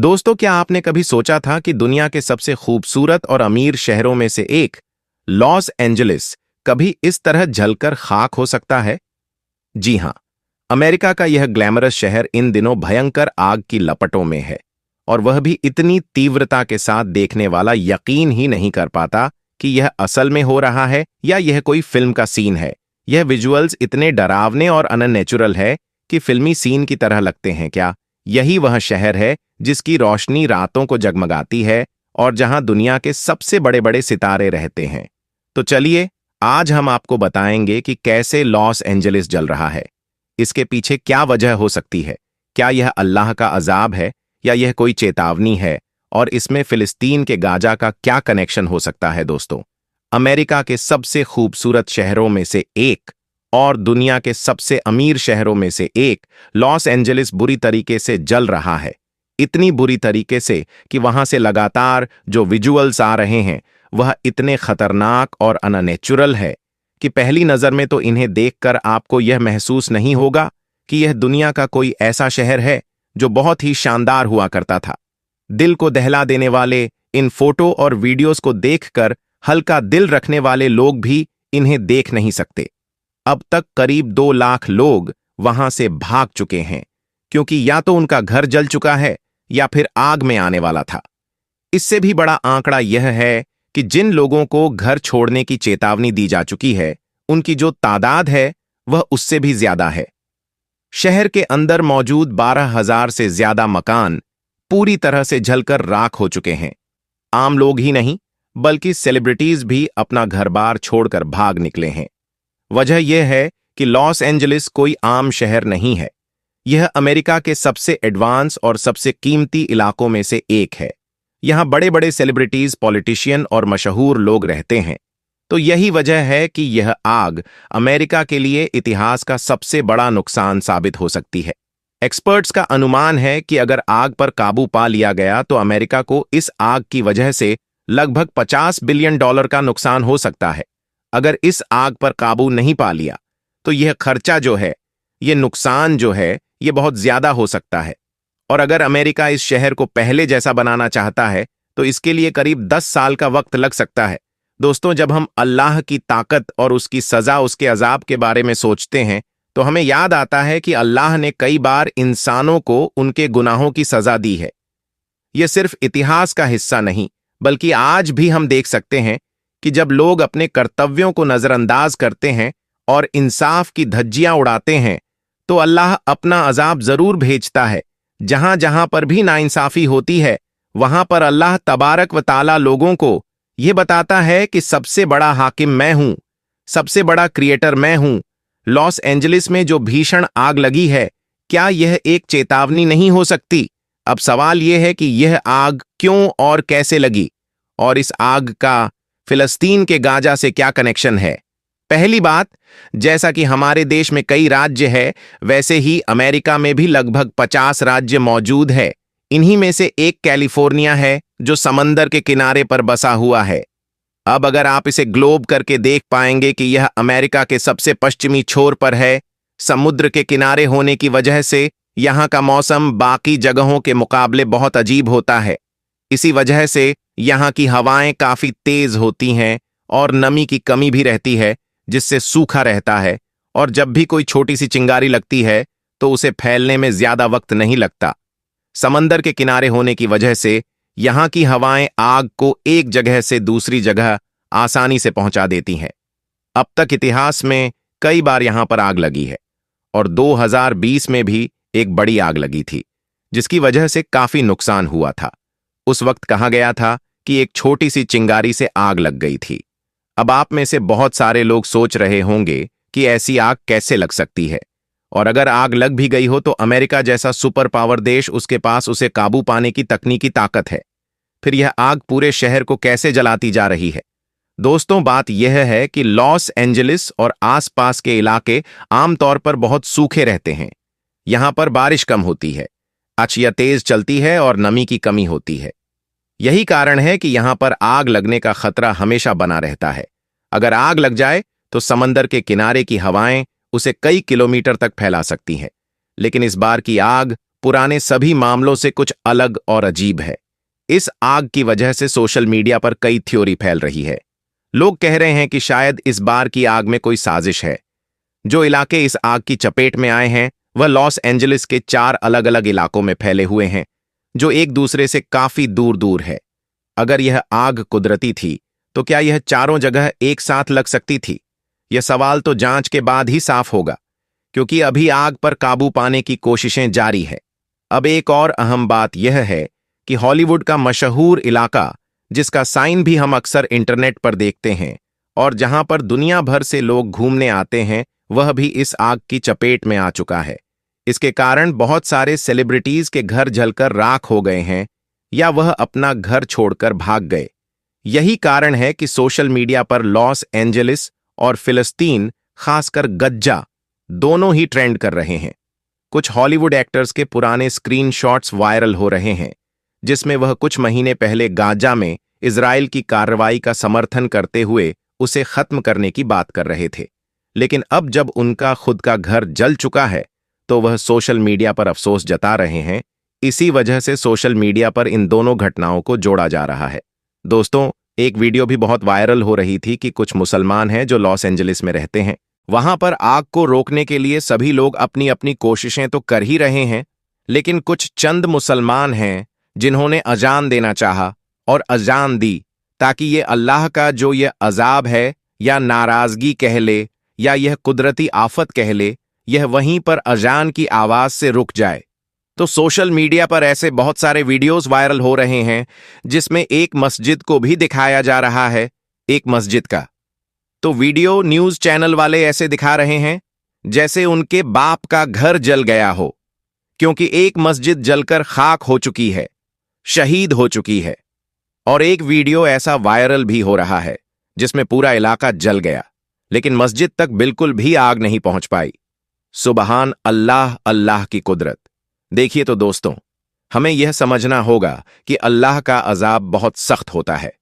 दोस्तों, क्या आपने कभी सोचा था कि दुनिया के सबसे खूबसूरत और अमीर शहरों में से एक लॉस एंजलिस कभी इस तरह जलकर खाक हो सकता है? जी हां, अमेरिका का यह ग्लैमरस शहर इन दिनों भयंकर आग की लपटों में है, और वह भी इतनी तीव्रता के साथ देखने वाला यकीन ही नहीं कर पाता कि यह असल में हो रहा है या यह कोई फिल्म का सीन है। यह विजुअल्स इतने डरावने और अननेचुरल है कि फिल्मी सीन की तरह लगते हैं। क्या यही वह शहर है जिसकी रोशनी रातों को जगमगाती है और जहां दुनिया के सबसे बड़े बड़े सितारे रहते हैं? तो चलिए, आज हम आपको बताएंगे कि कैसे लॉस एंजलिस जल रहा है। इसके पीछे क्या वजह हो सकती है? क्या यह अल्लाह का अजाब है या यह कोई चेतावनी है? और इसमें फिलिस्तीन के गाजा का क्या कनेक्शन हो सकता है? दोस्तों, अमेरिका के सबसे खूबसूरत शहरों में से एक और दुनिया के सबसे अमीर शहरों में से एक लॉस एंजलिस बुरी तरीके से जल रहा है। इतनी बुरी तरीके से कि वहां से लगातार जो विजुअल्स आ रहे हैं वह इतने खतरनाक और अननेचुरल है कि पहली नजर में तो इन्हें देखकर आपको यह महसूस नहीं होगा कि यह दुनिया का कोई ऐसा शहर है जो बहुत ही शानदार हुआ करता था। दिल को दहला देने वाले इन फोटो और वीडियोस को देखकर हल्का दिल रखने वाले लोग भी इन्हें देख नहीं सकते। अब तक करीब 2 लाख लोग वहां से भाग चुके हैं, क्योंकि या तो उनका घर जल चुका है या फिर आग में आने वाला था। इससे भी बड़ा आंकड़ा यह है कि जिन लोगों को घर छोड़ने की चेतावनी दी जा चुकी है, उनकी जो तादाद है वह उससे भी ज्यादा है। शहर के अंदर मौजूद 12,000 से ज्यादा मकान पूरी तरह से जलकर राख हो चुके हैं। आम लोग ही नहीं, बल्कि सेलिब्रिटीज भी अपना घर-बार छोड़कर भाग निकले हैं। वजह यह है कि लॉस एंजलिस कोई आम शहर नहीं है। यह अमेरिका के सबसे एडवांस और सबसे कीमती इलाकों में से एक है। यहां बड़े बड़े सेलिब्रिटीज, पॉलिटिशियन और मशहूर लोग रहते हैं। तो यही वजह है कि यह आग अमेरिका के लिए इतिहास का सबसे बड़ा नुकसान साबित हो सकती है। एक्सपर्ट्स का अनुमान है कि अगर आग पर काबू पा लिया गया तो अमेरिका को इस आग की वजह से लगभग $50 बिलियन का नुकसान हो सकता है। अगर इस आग पर काबू नहीं पा लिया तो यह खर्चा जो है, यह नुकसान जो है, यह बहुत ज्यादा हो सकता है। और अगर अमेरिका इस शहर को पहले जैसा बनाना चाहता है तो इसके लिए करीब 10 साल का वक्त लग सकता है। दोस्तों, जब हम अल्लाह की ताकत और उसकी सजा, उसके अजाब के बारे में सोचते हैं तो हमें याद आता है कि अल्लाह ने कई बार इंसानों को उनके गुनाहों की सजा दी है। यह सिर्फ इतिहास का हिस्सा नहीं, बल्कि आज भी हम देख सकते हैं कि जब लोग अपने कर्तव्यों को नजरअंदाज करते हैं और इंसाफ की धज्जियां उड़ाते हैं तो अल्लाह अपना अजाब जरूर भेजता है। जहां जहां पर भी नाइंसाफी होती है वहां पर अल्लाह तबारक व ताला लोगों को यह बताता है कि सबसे बड़ा हाकिम मैं हूं, सबसे बड़ा क्रिएटर मैं हूं। लॉस एंजलिस में जो भीषण आग लगी है, क्या यह एक चेतावनी नहीं हो सकती? अब सवाल यह है कि यह आग क्यों और कैसे लगी, और इस आग का फिलिस्तीन के गाजा से क्या कनेक्शन है? पहली बात, जैसा कि हमारे देश में कई राज्य है, वैसे ही अमेरिका में भी लगभग 50 राज्य मौजूद है। इन्हीं में से एक कैलिफोर्निया है जो समंदर के किनारे पर बसा हुआ है। अब अगर आप इसे ग्लोब करके देख पाएंगे कि यह अमेरिका के सबसे पश्चिमी छोर पर है। समुद्र के किनारे होने की वजह से यहां का मौसम बाकी जगहों के मुकाबले बहुत अजीब होता है। इसी वजह से यहां की हवाएं काफी तेज होती हैं और नमी की कमी भी रहती है, जिससे सूखा रहता है। और जब भी कोई छोटी सी चिंगारी लगती है तो उसे फैलने में ज्यादा वक्त नहीं लगता। समंदर के किनारे होने की वजह से यहां की हवाएं आग को एक जगह से दूसरी जगह आसानी से पहुंचा देती हैं। अब तक इतिहास में कई बार यहां पर आग लगी है, और 2020 में भी एक बड़ी आग लगी थी जिसकी वजह से काफी नुकसान हुआ था। उस वक्त कहा गया था कि एक छोटी सी चिंगारी से आग लग गई थी। अब आप में से बहुत सारे लोग सोच रहे होंगे कि ऐसी आग कैसे लग सकती है, और अगर आग लग भी गई हो तो अमेरिका जैसा सुपर पावर देश, उसके पास उसे काबू पाने की तकनीकी ताकत है। फिर यह आग पूरे शहर को कैसे जलाती जा रही है? दोस्तों, बात यह है कि लॉस एंजलिस और आसपास के इलाके आमतौर पर बहुत सूखे रहते हैं। यहां पर बारिश कम होती है, आछिया तेज चलती है और नमी की कमी होती है। यही कारण है कि यहां पर आग लगने का खतरा हमेशा बना रहता है। अगर आग लग जाए तो समंदर के किनारे की हवाएं उसे कई किलोमीटर तक फैला सकती हैं। लेकिन इस बार की आग पुराने सभी मामलों से कुछ अलग और अजीब है। इस आग की वजह से सोशल मीडिया पर कई थ्योरी फैल रही है। लोग कह रहे हैं कि शायद इस बार की आग में कोई साजिश है। जो इलाके इस आग की चपेट में आए हैं वह लॉस एंजलिस के 4 अलग अलग इलाकों में फैले हुए हैं, जो एक दूसरे से काफी दूर दूर है। अगर यह आग कुदरती थी तो क्या यह चारों जगह एक साथ लग सकती थी? यह सवाल तो जांच के बाद ही साफ होगा, क्योंकि अभी आग पर काबू पाने की कोशिशें जारी है। अब एक और अहम बात यह है कि हॉलीवुड का मशहूर इलाका, जिसका साइन भी हम अक्सर इंटरनेट पर देखते हैं और जहां पर दुनिया भर से लोग घूमने आते हैं, वह भी इस आग की चपेट में आ चुका है। इसके कारण बहुत सारे सेलिब्रिटीज के घर जलकर राख हो गए हैं या वह अपना घर छोड़कर भाग गए। यही कारण है कि सोशल मीडिया पर लॉस एंजलिस और फिलिस्तीन, खासकर गज्जा, दोनों ही ट्रेंड कर रहे हैं। कुछ हॉलीवुड एक्टर्स के पुराने स्क्रीनशॉट्स वायरल हो रहे हैं, जिसमें वह कुछ महीने पहले गाजा में इजराइल की कार्रवाई का समर्थन करते हुए उसे खत्म करने की बात कर रहे थे। लेकिन अब जब उनका खुद का घर जल चुका है तो वह सोशल मीडिया पर अफसोस जता रहे हैं। इसी वजह से सोशल मीडिया पर इन दोनों घटनाओं को जोड़ा जा रहा है। दोस्तों, एक वीडियो भी बहुत वायरल हो रही थी कि कुछ मुसलमान हैं जो लॉस एंजलिस में रहते हैं। वहां पर आग को रोकने के लिए सभी लोग अपनी अपनी कोशिशें तो कर ही रहे हैं, लेकिन कुछ चंद मुसलमान हैं जिन्होंने अजान देना चाहा और अजान दी, ताकि ये अल्लाह का जो ये अजाब है या नाराजगी कह ले या यह कुदरती आफत कह ले, यह वहीं पर अजान की आवाज से रुक जाए। तो सोशल मीडिया पर ऐसे बहुत सारे वीडियोस वायरल हो रहे हैं जिसमें एक मस्जिद को भी दिखाया जा रहा है। एक मस्जिद का तो वीडियो न्यूज चैनल वाले ऐसे दिखा रहे हैं जैसे उनके बाप का घर जल गया हो, क्योंकि एक मस्जिद जलकर खाक हो चुकी है, शहीद हो चुकी है। और एक वीडियो ऐसा वायरल भी हो रहा है जिसमें पूरा इलाका जल गया, लेकिन मस्जिद तक बिल्कुल भी आग नहीं पहुंच पाई। सुबहान अल्लाह, अल्लाह की कुदरत। देखिए तो दोस्तों, हमें यह समझना होगा कि अल्लाह का अजाब बहुत सख्त होता है।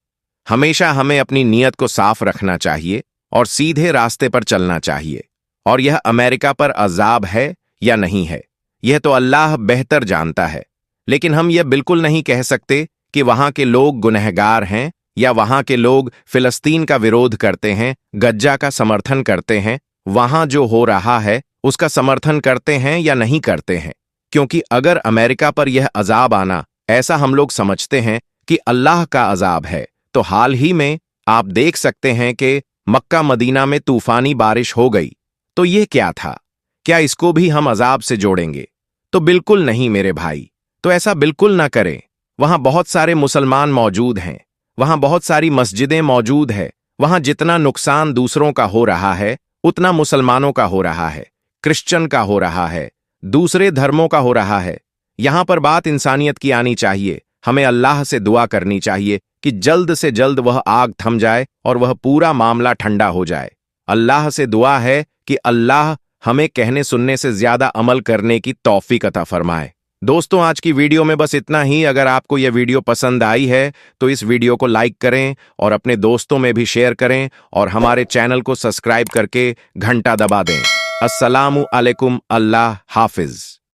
हमेशा हमें अपनी नीयत को साफ रखना चाहिए और सीधे रास्ते पर चलना चाहिए। और यह अमेरिका पर अजाब है या नहीं है, यह तो अल्लाह बेहतर जानता है। लेकिन हम यह बिल्कुल नहीं कह सकते कि वहां के लोग गुनहगार हैं या वहां के लोग फिलिस्तीन का विरोध करते हैं, गज्जा का समर्थन करते हैं, वहां जो हो रहा है उसका समर्थन करते हैं या नहीं करते हैं। क्योंकि अगर अमेरिका पर यह अजाब आना, ऐसा हम लोग समझते हैं कि अल्लाह का अजाब है, तो हाल ही में आप देख सकते हैं कि मक्का मदीना में तूफानी बारिश हो गई। तो यह क्या था? क्या इसको भी हम अजाब से जोड़ेंगे? तो बिल्कुल नहीं मेरे भाई। तो ऐसा बिल्कुल ना करें। वहां बहुत सारे मुसलमान मौजूद हैं, वहां बहुत सारी मस्जिदें मौजूद है। वहां जितना नुकसान दूसरों का हो रहा है उतना मुसलमानों का हो रहा है, क्रिश्चियन का हो रहा है, दूसरे धर्मों का हो रहा है। यहां पर बात इंसानियत की आनी चाहिए। हमें अल्लाह से दुआ करनी चाहिए कि जल्द से जल्द वह आग थम जाए और वह पूरा मामला ठंडा हो जाए। अल्लाह से दुआ है कि अल्लाह हमें कहने सुनने से ज्यादा अमल करने की तौफीक अता फरमाए। दोस्तों, आज की वीडियो में बस इतना ही। अगर आपको यह वीडियो पसंद आई है तो इस वीडियो को लाइक करें और अपने दोस्तों में भी शेयर करें और हमारे चैनल को सब्सक्राइब करके घंटा दबा दें। अस्सलामु अलैकुम, अल्लाह हाफिज।